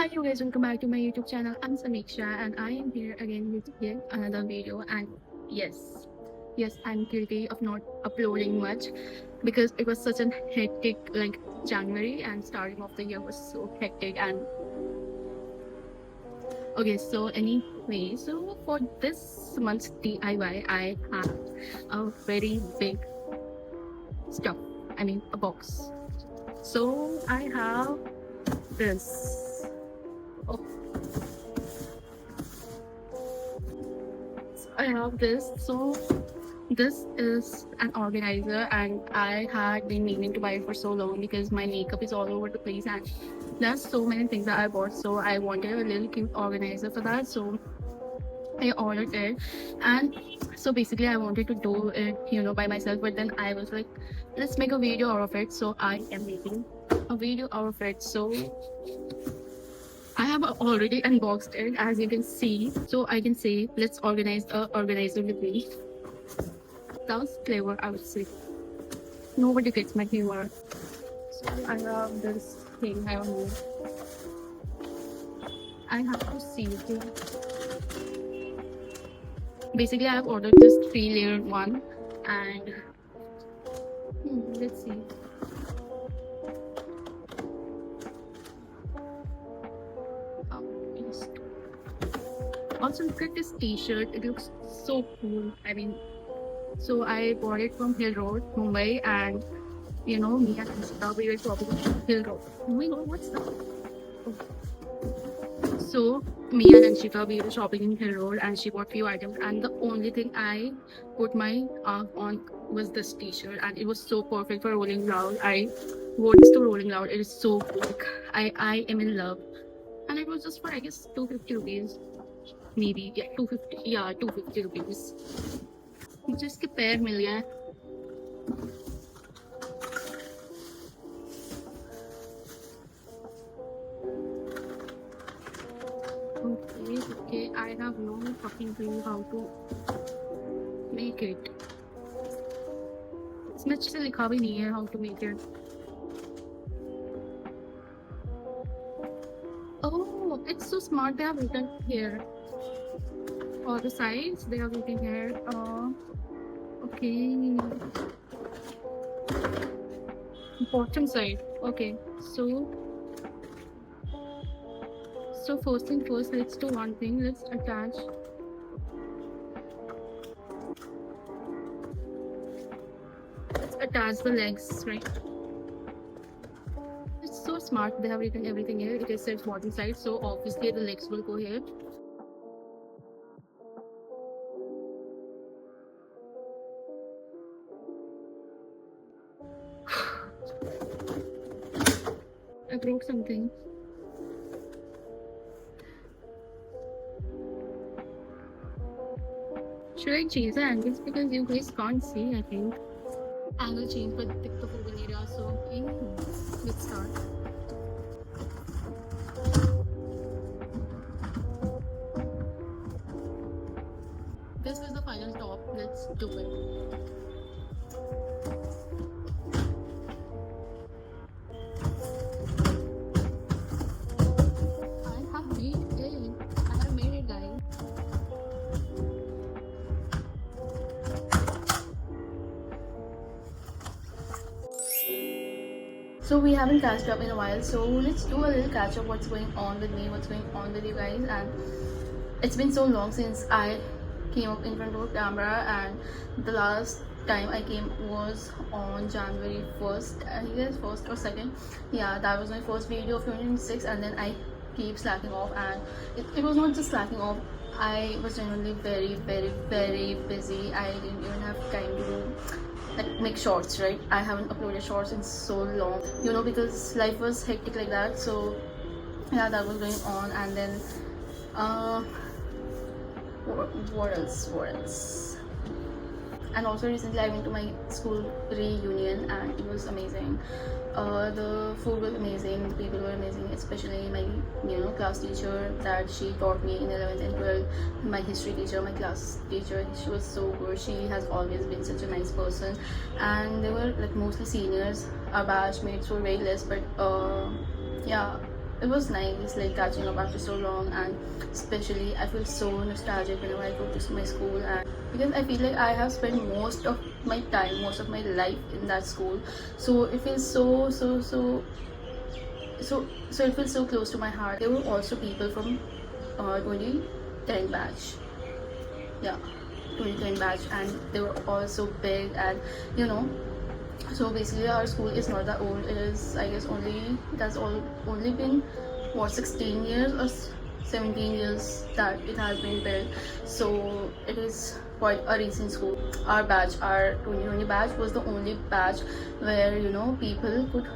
Hi you guys, welcome back to my YouTube channel. I'm Samiksha and I am here again with yet another video. And yes, I'm guilty of not uploading much because it was such a hectic January, and starting of the year was so hectic. And okay, so anyway, so for this month's DIY I have a very big stuff, a box. So I have this. Oh, I have this. So this is an organizer, and I had been meaning to buy it for so long because my makeup is all over the place and there's so many things that I bought. So I wanted a little cute organizer for that. So I ordered it, and so basically I wanted to do it, by myself. But then I was like, let's make a video out of it. So I am making a video out of it. So I have already unboxed it, as you can see. So I can say, let's organize a organizer with me. That was clever, I would say. Nobody gets my humor. So I have this thing I don't know. I have to see it. Basically, I have ordered this 3-layered one, and let's see. Yes. Also, look at this T-shirt. It looks so cool. So I bought it from Hill Road, Mumbai, and me and Anshita, we were shopping at Hill Road. Oh my god, what's that? Oh. So me and Anshita, we were shopping in Hill Road, and she bought few items, and the only thing I put my on was this T-shirt, and it was so perfect for Rolling Loud. I wore this to Rolling Loud. It is so cool. I am in love, and it was just for I guess 250 rupees, maybe. Yeah, 250. Yeah, 250 rupees. Just के पैर मिल गया. Okay, I have no fucking clue how to make it. इसमें अच्छे से लिखा भी नहीं है how to make it. Oh, it's so smart. They have written here. For the sides, they have written here. Okay. Bottom side. Okay, so first thing first, let's do one thing. Let's attach the legs, right? It's so smart. They have written everything here. It says bottom side, so obviously the legs will go here. I broke something. Should I change the angles because you guys can't see? I think angle change, but the picture will need so okay, let's start. This is the final top. Let's do it. I have made it, guys. So we haven't catched up in a while, so let's do a little catch up. What's going on with me, what's going on with you guys. And it's been so long since I came up in front of a camera, and the last time I came was on January 1st, I guess 1st or 2nd. Yeah, that was my first video of 2026, and then I keep slacking off. And it was not just slacking off, I was genuinely very very busy. I didn't even have time to do make shorts, right? I haven't uploaded shorts in so long, because life was hectic like that. So yeah, that was going on. And then what else? And also recently I went to my school reunion, and it was amazing. The food was amazing, the people were amazing, especially my class teacher that she taught me in 11th and 12th. My history teacher, my class teacher, she was so good. She has always been such a nice person, and they were like mostly seniors. Our batchmates were very less, but yeah, it was nice like catching up after so long, and especially I feel so nostalgic whenever I go to my school, and because I feel like I have spent most of my time, most of my life in that school, so it feels so it feels so close to my heart. There were also people from 2010 batch, yeah, 2010 batch, and they were all so big, and you know, so basically our school is not that old. It is, I guess, it has only been what, 16 years or 17 years that it has been built, so it is quite a recent school. Our batch, our 2020 batch, was the only batch where, you know, people could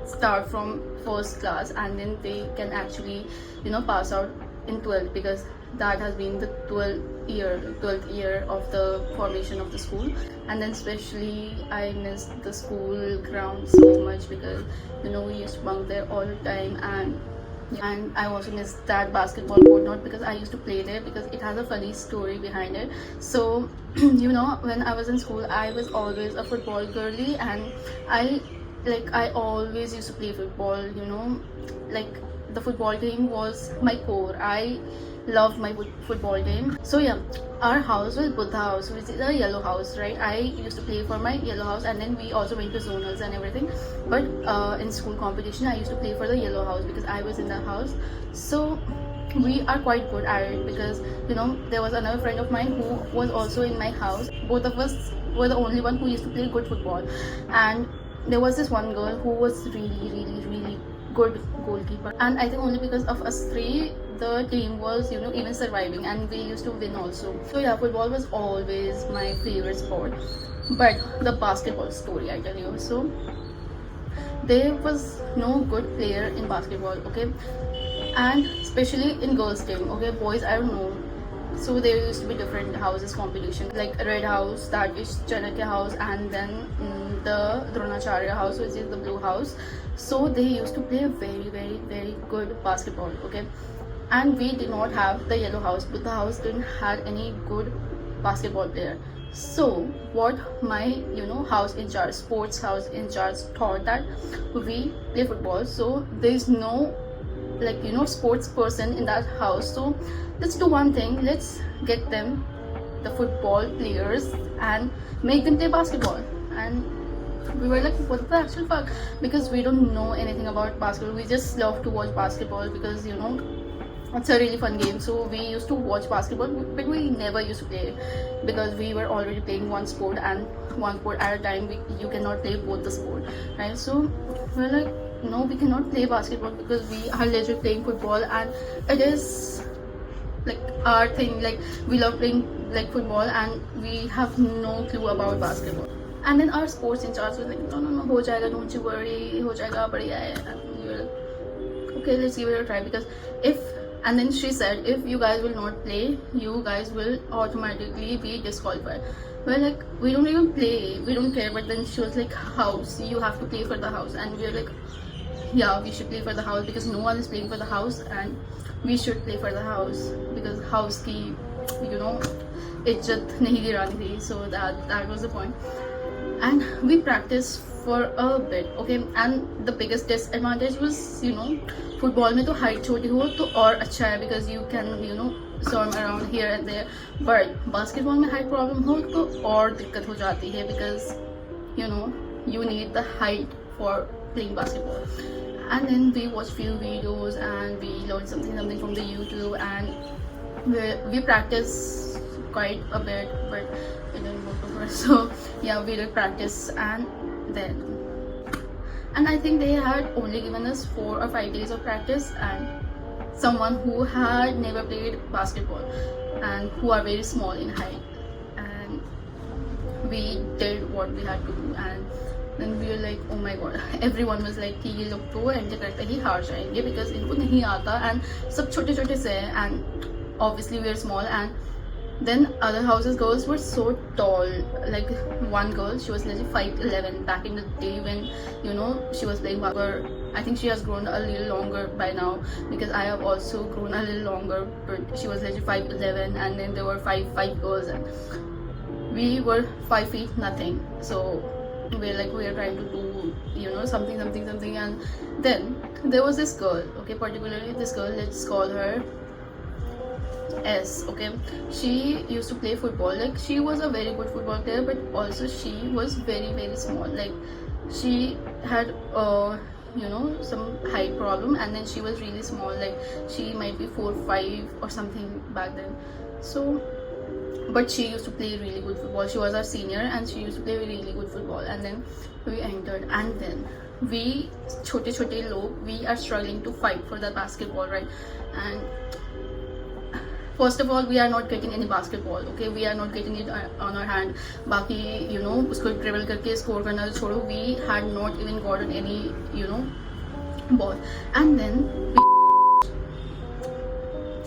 start from first class and then they can actually, you know, pass out in 12th, because that has been the 12th year of the formation of the school. And then especially I missed the school ground so much, because you know, we used to bunk there all the time, and I also miss that basketball court, not because I used to play there, because it has a funny story behind it. So you know, when I was in school, I was always a football girly, and I always used to play football, you know, like the football game was my core. I loved my football game. So yeah, our house was Buddha house, which is a yellow house, right? I used to play for my yellow house, and then we also went to zonals and everything. But in school competition, I used to play for the yellow house because I was in that house. So we are quite good at it, because you know, there was another friend of mine who was also in my house. Both of us were the only one who used to play good football, and there was this one girl who was really good goalkeeper, and I think only because of us three the team was, you know, even surviving, and we used to win also. So yeah, football was always my favorite sport. But the basketball story, I tell you, so there was no good player in basketball, okay, and especially in girls team, okay. Boys, I don't know. So there used to be different houses competition, like red house, that is Chanakya house, and then the Dronacharya house, which is the blue house. So they used to play very good basketball, okay. And we did not have the yellow house, but the house didn't had any good basketball player. So what my, you know, house in charge, sports house in charge, thought that we play football, so there is no, like, you know, sports person in that house. So let's do one thing, let's get them the football players and make them play basketball. And we were like, what the actual fuck, because we don't know anything about basketball. We just love to watch basketball because, you know, it's a really fun game. So we used to watch basketball, but we never used to play, because we were already playing one sport, and one sport at a time. You cannot play both the sport, right? So we're like, no, we cannot play basketball because we are legit playing football, and it is like our thing. Like, we love playing like football, and we have no clue about basketball. And then our sports in charge was like, no, ho jayega, don't you worry, ho jayega, badhiya hai. And we were like, okay, let's give it a try, because and then she said, if you guys will not play, you guys will automatically be disqualified. We're like, we don't even play, we don't care. But then she was like, house, you have to play for the house. And we're like, yeah, we should play for the house, because no one is playing for the house, and we should play for the house, because house ki, you know, ijjat nahi girani thi. So that was the point. And we practiced for a bit, okay. And the biggest disadvantage was, you know, football mein to height choti ho to aur acha hai, because you can, you know, storm around here and there. But basketball mein height problem ho to aur dikkat ho jati hai, because you know, you need the height for playing basketball. And then we watched few videos, and we learned something from the YouTube, and we practiced quite a bit, but it didn't work over. So yeah, we did practice, and I think they had only given us 4 or 5 days of practice, and someone who had never played basketball and who are very small in height, and we did what we had to do. And then we were like, oh my god, everyone was like कि ये लोग तो enjoy करते ही हार जाएंगे, because इनको नहीं आता, and सब छोटे छोटे से हैं, and obviously we are small. And then other houses girls were so tall. Like one girl, she was legit 5'11" back in the day when, you know, she was playing basketball. I think she has grown a little longer by now, because I have also grown a little longer, but she was legit 5'11", and then there were 5'5" girls, and we were 5 feet nothing. So we're like we are trying to do, you know, something something something. And then there was this girl, okay, particularly this girl, let's call her S, okay. She used to play football. Like, she was a very good football player, but also she was very small. Like, she had you know, some height problem, and then she was really small. Like, she might be 4'5" or something back then. So, but she used to play really good football. She was our senior and she used to play really good football. And then we entered, and then we chote log, we are struggling to fight for the basketball, right? And first of all, we are not getting any basketball, okay, we are not getting it on our hand. Baki, you know, usko dribble karke score karna chodo, we had not even gotten any, you know, ball. And then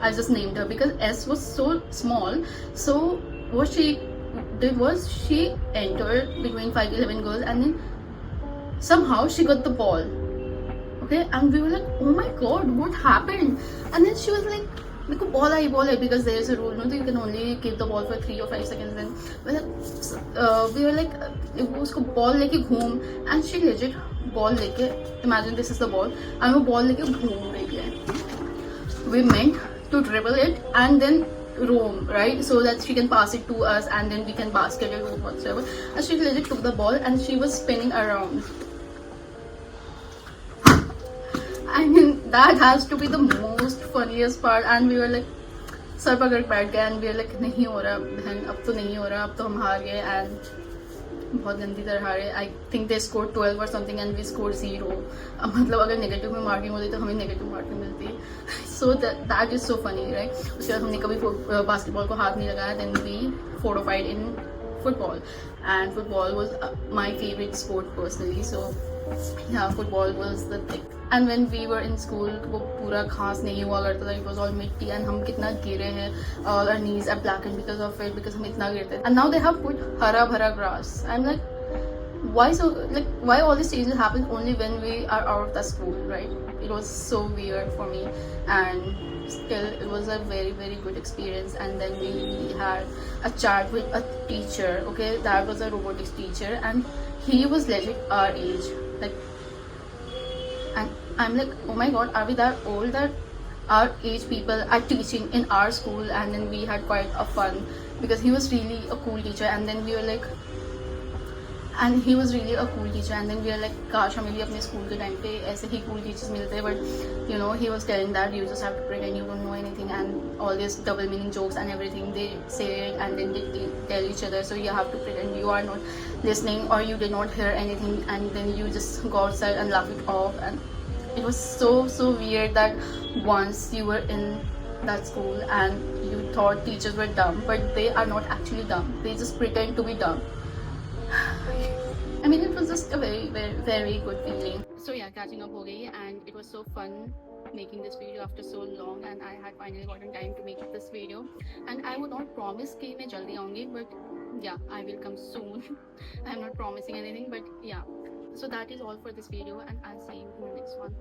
I just named her because S was so small. So what she did was she entered between 5'11" girls, and then somehow she got the ball, okay. And we were like, oh my god, what happened? And then she was like, मेरे को ball I because there is a rule, no, that you can only give the ball for 3 or 5 seconds. Then we were like वो उसको ball लेके घूम, and she legit ball लेके, imagine this is the ball, and वो ball लेके घूम रही है. We meant to dribble it and then roam, right, so that she can pass it to us and then we can basket it or whatsoever. And she legit took the ball and she was spinning around. I mean, that has to be the most funniest part. And we were like, sir पकड़ बैठ गए, and we were like, नहीं हो रहा बहन, अब तो नहीं हो रहा, अब तो हम हार गए. And बहुत गंदी तरह हारे. I think they scored 12 or something and we scored 0. अब मतलब अगर नेगेटिव में मार्किंग होती तो हमें नेगेटिव मार्किंग मिलती. So that is so funny, right? उसके बाद हमने कभी बास्केटबॉल को हाथ नहीं लगाया. Then we fortified in football, and football was my favorite sport personally. So yeah, football was the thing. And when we were in school, वो पूरा घास नहीं हुआ करता था. It was all मिट्टी, and हम कितना गिरे हैं. All our knees are blackened because of it, because हम इतना गिरते. And now they have put हरा भरा grass. I'm like, why so, like, why all these changes happen only when we are out of the school, right? It was so weird for me, and still it was a very good experience. And then we had a chat with a teacher, okay, that was a robotics teacher, and he was legit our age, like. And I'm like, oh my god, are we that old that our age people are teaching in our school? And then we had quite a fun, because he was really a cool teacher. And then we were like, and he was really a cool teacher. And then we were like, काश हमें भी अपने school के time पे ऐसे ही cool teachers मिलते. But you know, he was telling that you just have to pretend you don't know anything, and all these double meaning jokes and everything, they say it and then they tell each other. So you have to pretend you are not listening or you did not hear anything, and then you just go outside and laugh it off. And it was so weird that once you were in that school and you thought teachers were dumb, but they are not actually dumb, they just pretend to be dumb. I mean, it was just a very good feeling. So yeah, catching up ho gayi, and it was so fun making this video after so long, and I had finally gotten time to make this video. And I would not promise कि मैं जल्दी आऊँगी, but yeah, I will come soon. I'm not promising anything, but yeah. So that is all for this video, and I'll see you in the next one.